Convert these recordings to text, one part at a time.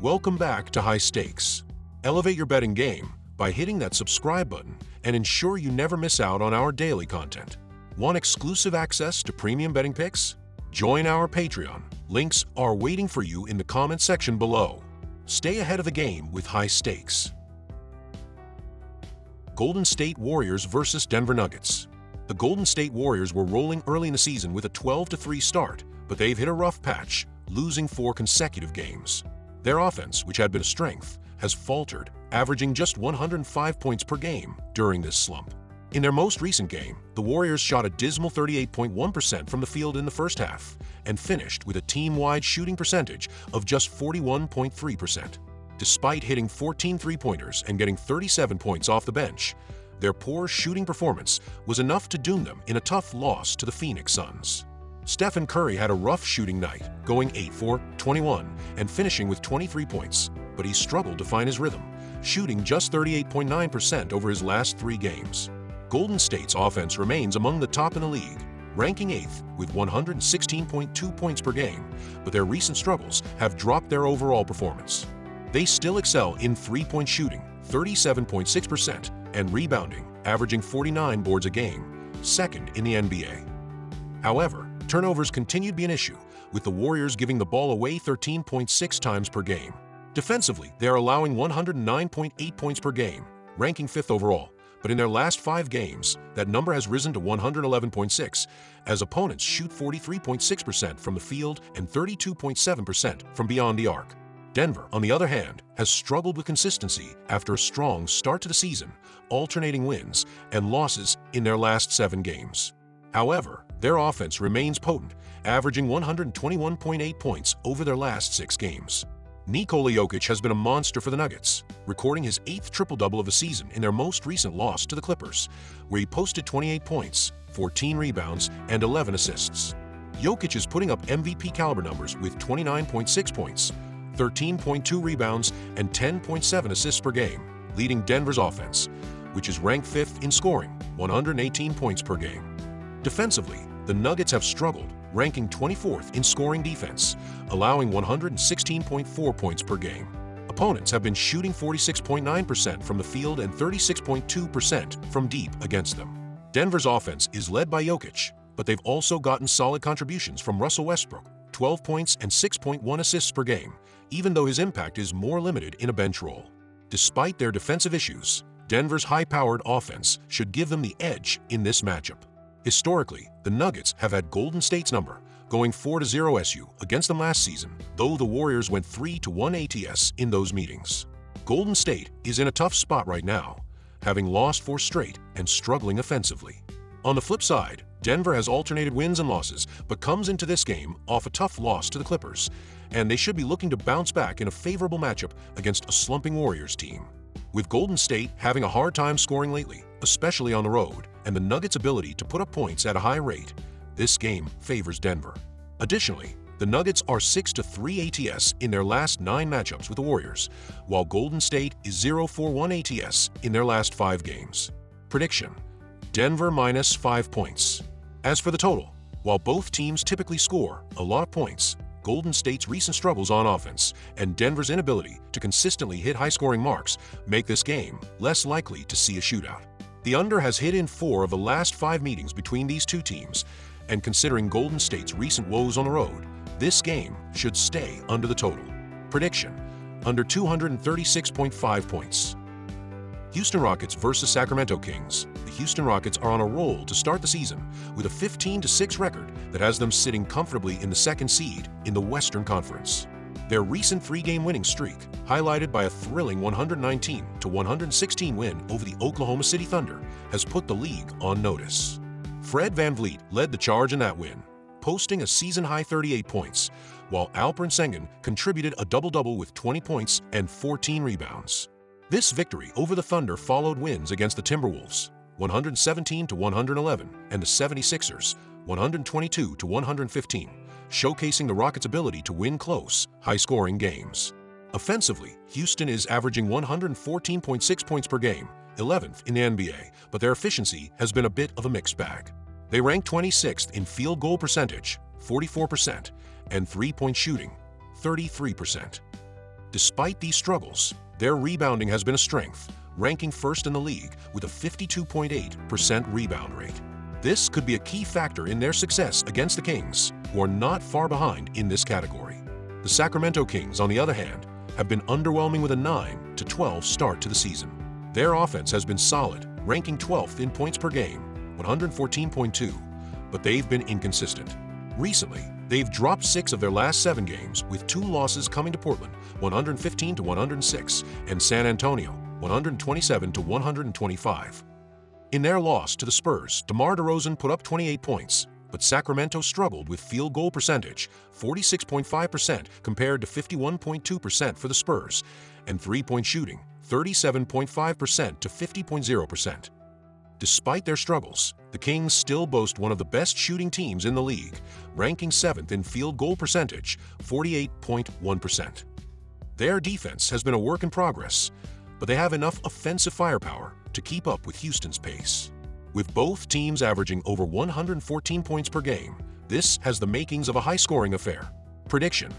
Welcome back to High Stakes. Elevate your betting game by hitting that subscribe button and ensure you never miss out on our daily content. Want exclusive access to premium betting picks? Join our Patreon. Links are waiting for you in the comment section below. Stay ahead of the game with High Stakes. Golden State Warriors vs. Denver Nuggets. The Golden State Warriors were rolling early in the season with a 12-3 start, but they've hit a rough patch, losing 4 consecutive games. Their offense, which had been a strength, has faltered, averaging just 105 points per game during this slump. In their most recent game, the Warriors shot a dismal 38.1% from the field in the first half and finished with a team-wide shooting percentage of just 41.3%. Despite hitting 14 three-pointers and getting 37 points off the bench, their poor shooting performance was enough to doom them in a tough loss to the Phoenix Suns. Stephen Curry had a rough shooting night, going 8-for-21 and finishing with 23 points, but he struggled to find his rhythm, shooting just 38.9% over his last 3 games. Golden State's offense remains among the top in the league, ranking 8th with 116.2 points per game, but their recent struggles have dropped their overall performance. They still excel in three-point shooting, 37.6%, and rebounding, averaging 49 boards a game, second in the NBA. However, turnovers continue to be an issue, with the Warriors giving the ball away 13.6 times per game. Defensively, they are allowing 109.8 points per game, ranking 5th overall, but in their last 5 games, that number has risen to 111.6, as opponents shoot 43.6% from the field and 32.7% from beyond the arc. Denver, on the other hand, has struggled with consistency after a strong start to the season, alternating wins and losses in their last 7 games. However, their offense remains potent, averaging 121.8 points over their last 6 games. Nikola Jokic has been a monster for the Nuggets, recording his 8th triple-double of the season in their most recent loss to the Clippers, where he posted 28 points, 14 rebounds, and 11 assists. Jokic is putting up MVP-caliber numbers with 29.6 points, 13.2 rebounds, and 10.7 assists per game, leading Denver's offense, which is ranked 5th in scoring, 118 points per game. Defensively, the Nuggets have struggled, ranking 24th in scoring defense, allowing 116.4 points per game. Opponents have been shooting 46.9% from the field and 36.2% from deep against them. Denver's offense is led by Jokic, but they've also gotten solid contributions from Russell Westbrook, 12 points and 6.1 assists per game, even though his impact is more limited in a bench role. Despite their defensive issues, Denver's high-powered offense should give them the edge in this matchup. Historically, the Nuggets have had Golden State's number, going 4-0 SU against them last season, though the Warriors went 3-1 ATS in those meetings. Golden State is in a tough spot right now, having lost 4 straight and struggling offensively. On the flip side, Denver has alternated wins and losses, but comes into this game off a tough loss to the Clippers, and they should be looking to bounce back in a favorable matchup against a slumping Warriors team. With Golden State having a hard time scoring lately, especially on the road, and the Nuggets' ability to put up points at a high rate, this game favors Denver. Additionally, the Nuggets are 6-3 ATS in their last 9 matchups with the Warriors, while Golden State is 0-1 ATS in their last 5 games. Prediction: Denver minus 5 points. As for the total, while both teams typically score a lot of points, Golden State's recent struggles on offense and Denver's inability to consistently hit high-scoring marks make this game less likely to see a shootout. The under has hit in 4 of the last 5 meetings between these two teams, and considering Golden State's recent woes on the road, this game should stay under the total. Prediction: under 236.5 points. Houston Rockets vs. Sacramento Kings. The Houston Rockets are on a roll to start the season with a 15-6 record that has them sitting comfortably in the 2nd seed in the Western Conference. Their recent 3-game winning streak, highlighted by a thrilling 119-116 win over the Oklahoma City Thunder, has put the league on notice. Fred VanVleet led the charge in that win, posting a season-high 38 points, while Alperen Sengun contributed a double-double with 20 points and 14 rebounds. This victory over the Thunder followed wins against the Timberwolves, 117-111, and the 76ers, 122-115, showcasing the Rockets' ability to win close, high-scoring games. Offensively, Houston is averaging 114.6 points per game, 11th in the NBA, but their efficiency has been a bit of a mixed bag. They rank 26th in field goal percentage, 44%, and three-point shooting, 33%. Despite these struggles, their rebounding has been a strength, ranking first in the league with a 52.8% rebound rate. This could be a key factor in their success against the Kings, who are not far behind in this category. The Sacramento Kings, on the other hand, have been underwhelming with a 9-12 start to the season. Their offense has been solid, ranking 12th in points per game, 114.2, but they've been inconsistent. Recently, they've dropped 6 of their last 7 games, with 2 losses coming to Portland, 115-106, and San Antonio, 127-125. In their loss to the Spurs, DeMar DeRozan put up 28 points, but Sacramento struggled with field goal percentage, 46.5% compared to 51.2% for the Spurs, and three-point shooting, 37.5% to 50.0%. Despite their struggles, the Kings still boast one of the best shooting teams in the league, ranking 7th in field goal percentage, 48.1%. Their defense has been a work in progress, but they have enough offensive firepower to keep up with Houston's pace. With both teams averaging over 114 points per game, this has the makings of a high-scoring affair. Prediction: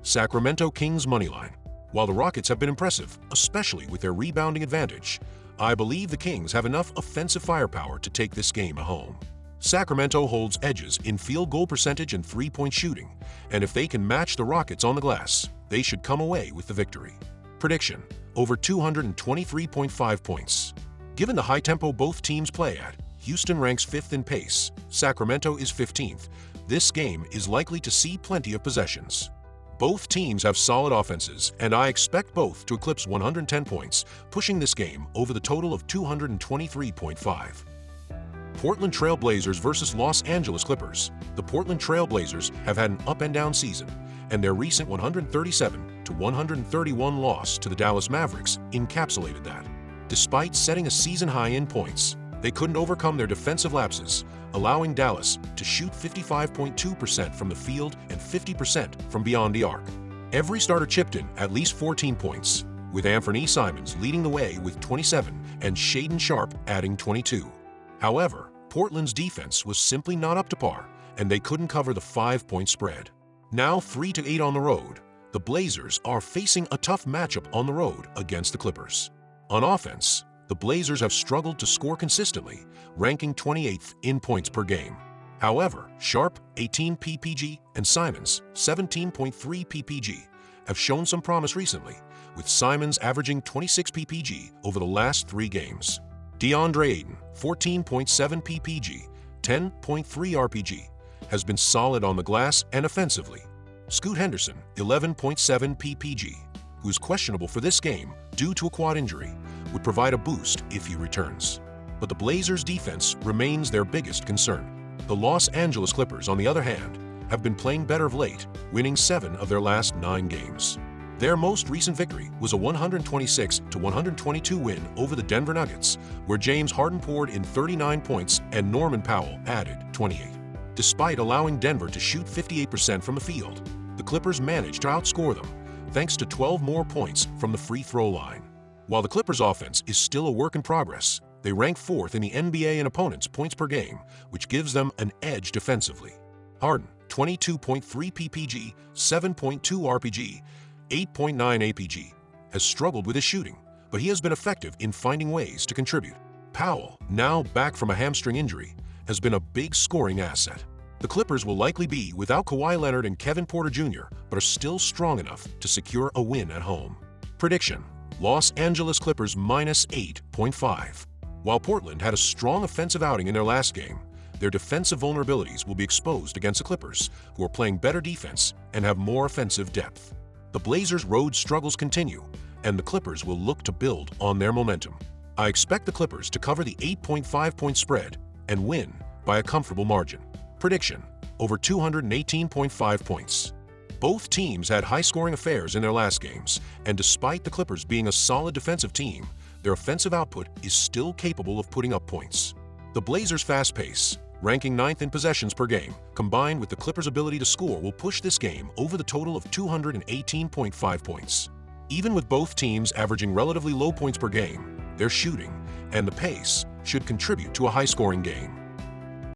Sacramento Kings moneyline. While the Rockets have been impressive, especially with their rebounding advantage, I believe the Kings have enough offensive firepower to take this game at home. Sacramento holds edges in field goal percentage and three-point shooting, and if they can match the Rockets on the glass, they should come away with the victory. Prediction: over 223.5 points. Given the high tempo both teams play at, Houston ranks 5th in pace, Sacramento is 15th. This game is likely to see plenty of possessions. Both teams have solid offenses, and I expect both to eclipse 110 points, pushing this game over the total of 223.5. Portland Trail Blazers versus Los Angeles Clippers. The Portland Trail Blazers have had an up-and-down season, and their recent 137-131 loss to the Dallas Mavericks encapsulated that. Despite setting a season high in points, they couldn't overcome their defensive lapses, allowing Dallas to shoot 55.2% from the field and 50% from beyond the arc. Every starter chipped in at least 14 points, with Anthony Simons leading the way with 27 and Shaedon Sharpe adding 22. However, Portland's defense was simply not up to par, and they couldn't cover the 5-point spread. Now 3-8 on the road, the Blazers are facing a tough matchup on the road against the Clippers. On offense, the Blazers have struggled to score consistently, ranking 28th in points per game. However, Sharpe, 18 ppg, and Simons, 17.3 ppg, have shown some promise recently, with Simons averaging 26 ppg over the last 3 games. DeAndre Ayton, 14.7 ppg, 10.3 rpg, has been solid on the glass and offensively. Scoot Henderson, 11.7 ppg, who is questionable for this game due to a quad injury, would provide a boost if he returns. But the Blazers' defense remains their biggest concern. The Los Angeles Clippers, on the other hand, have been playing better of late, winning 7 of their last 9 games. Their most recent victory was a 126-122 win over the Denver Nuggets, where James Harden poured in 39 points and Norman Powell added 28. Despite allowing Denver to shoot 58% from the field, the Clippers managed to outscore them, thanks to 12 more points from the free throw line. While the Clippers' offense is still a work in progress, they rank 4th in the NBA in opponents' points per game, which gives them an edge defensively. Harden, 22.3 ppg, 7.2 rpg, 8.9 apg, has struggled with his shooting, but he has been effective in finding ways to contribute. Powell, now back from a hamstring injury, has been a big scoring asset. The Clippers will likely be without Kawhi Leonard and Kevin Porter Jr., but are still strong enough to secure a win at home. Prediction: Los Angeles Clippers -8.5. While Portland had a strong offensive outing in their last game, their defensive vulnerabilities will be exposed against the Clippers, who are playing better defense and have more offensive depth. The Blazers' road struggles continue, and the Clippers will look to build on their momentum. I expect the Clippers to cover the 8.5-point spread and win by a comfortable margin. Prediction: over 218.5 points. Both teams had high-scoring affairs in their last games, and despite the Clippers being a solid defensive team, their offensive output is still capable of putting up points. The Blazers' fast pace, ranking 9th in possessions per game, combined with the Clippers' ability to score, will push this game over the total of 218.5 points. Even with both teams averaging relatively low points per game, their shooting and the pace should contribute to a high-scoring game.